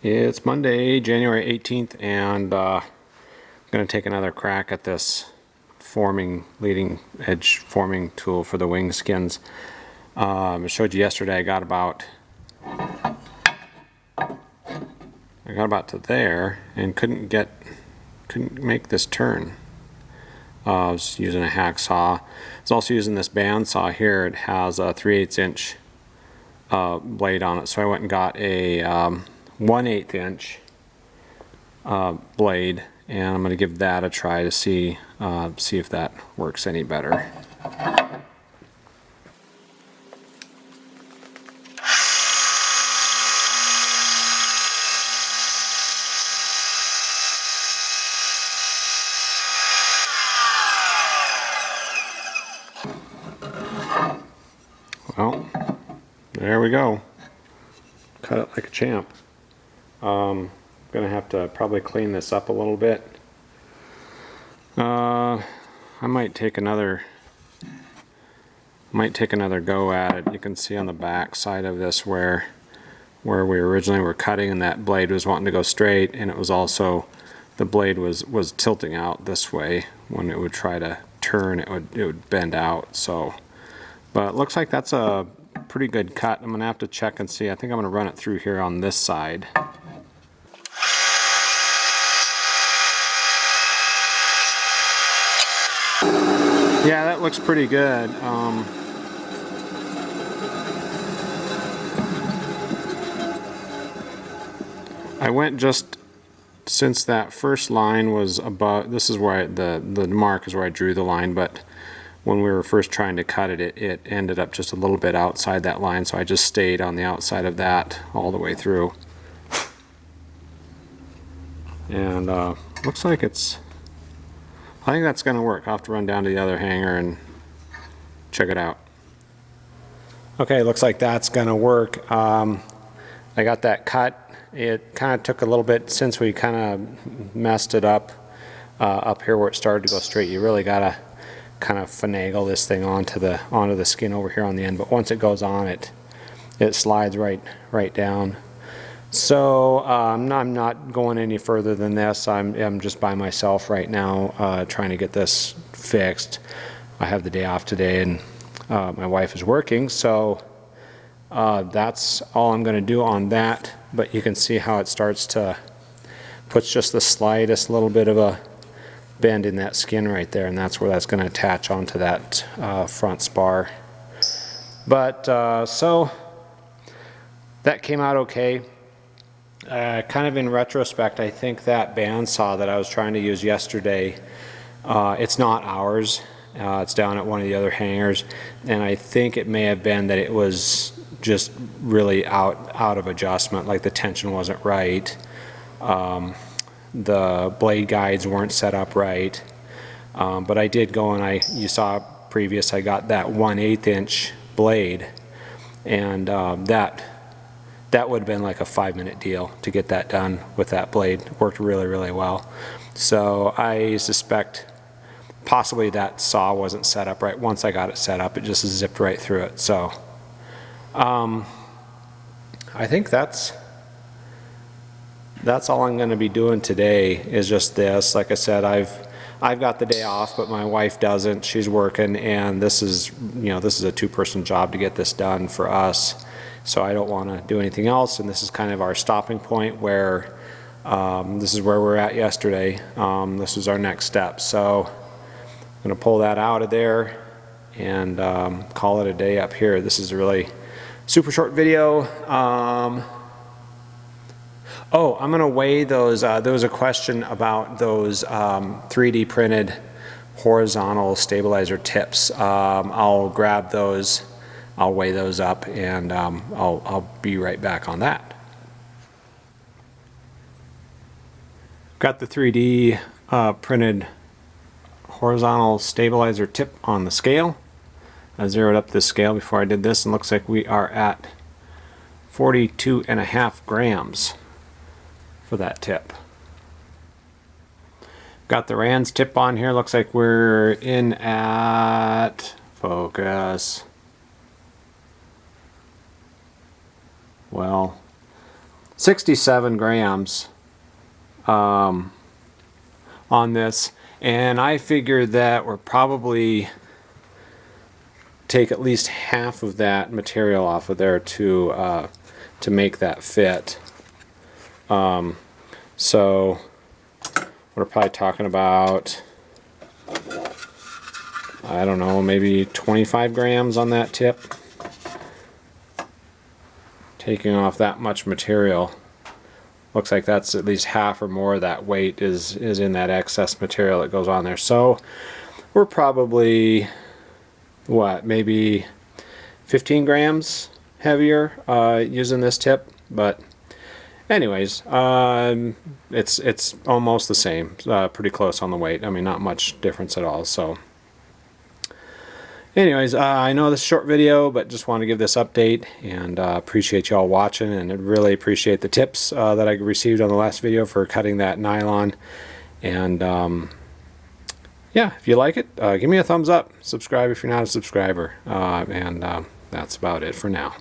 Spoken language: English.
It's Monday, January 18th, and I'm going to take another crack at this leading edge forming tool for the wing skins. I showed you yesterday I got about to there and couldn't make this turn. I was using a hacksaw. I was also using this bandsaw here. It has a 3/8 inch blade on it, so I went and got a 1/8 inch blade, and I'm going to give that a try to see if that works any better. Well, there we go. Cut it like a champ. I'm gonna have to probably clean this up a little bit. I might take another go at it. You can see on the back side of this where we originally were cutting, and that blade was wanting to go straight, and it was also, the blade was tilting out this way. When it would try to turn, it would bend out. So, but it looks like that's a pretty good cut. I'm gonna have to check and see. I think I'm gonna run it through here on this side. Yeah, that looks pretty good. I went just, since that first line was above, this is where the mark is where I drew the line, but when we were first trying to cut it, it ended up just a little bit outside that line, so I just stayed on the outside of that all the way through. And looks like I think that's going to work. I'll have to run down to the other hanger and check it out. Okay, looks like that's going to work. I got that cut. It kind of took a little bit since we kind of messed it up here where it started to go straight. You really got to kind of finagle this thing onto the skin over here on the end. But once it goes on, it slides right down. So I'm not going any further than this. I'm just by myself right now trying to get this fixed. I have the day off today, and my wife is working, so that's all I'm going to do on that. But you can see how it starts to puts just the slightest little bit of a bend in that skin right there, and that's where that's going to attach onto that front spar. But so that came out okay. Kind of in retrospect, I think that bandsaw that I was trying to use yesterday, it's not ours. It's down at one of the other hangars, and I think it may have been that it was just really out of adjustment, like the tension wasn't right. The blade guides weren't set up right. But I did go, and you saw previous, I got that 1/8 inch blade, and that would have been like a 5-minute deal to get that done with that blade. It worked really, really well. So I suspect possibly that saw wasn't set up right. Once I got it set up, it just zipped right through it. So I think that's all I'm going to be doing today is just this. Like I said, I've got the day off, but my wife doesn't. She's working, and this is a two-person job to get this done for us. So I don't want to do anything else, and this is kind of our stopping point where this is where we're at yesterday. This is our next step. So I'm going to pull that out of there and call it a day up here. This is a really super short video. Oh, I'm going to weigh those. There was a question about those 3D printed horizontal stabilizer tips. I'll grab those. I'll weigh those up, and I'll be right back on that. Got the 3D printed horizontal stabilizer tip on the scale. I zeroed up this scale before I did this, and looks like we are at 42.5 grams for that tip. Got the Rand's tip on here. Looks like we're in at, focus, well, 67 grams on this, and I figured that we're probably take at least half of that material off of there to make that fit. So we're probably talking about, I don't know, maybe 25 grams on that tip. Taking off that much material. Looks like that's at least half or more of that weight is in that excess material that goes on there. So we're probably, what, maybe 15 grams heavier using this tip. But anyways, it's almost the same, pretty close on the weight. I mean, not much difference at all. So anyways, I know this is a short video, but just want to give this update, and appreciate y'all watching, and I really appreciate the tips that I received on the last video for cutting that nylon. And yeah, if you like it, give me a thumbs up, subscribe if you're not a subscriber, and that's about it for now.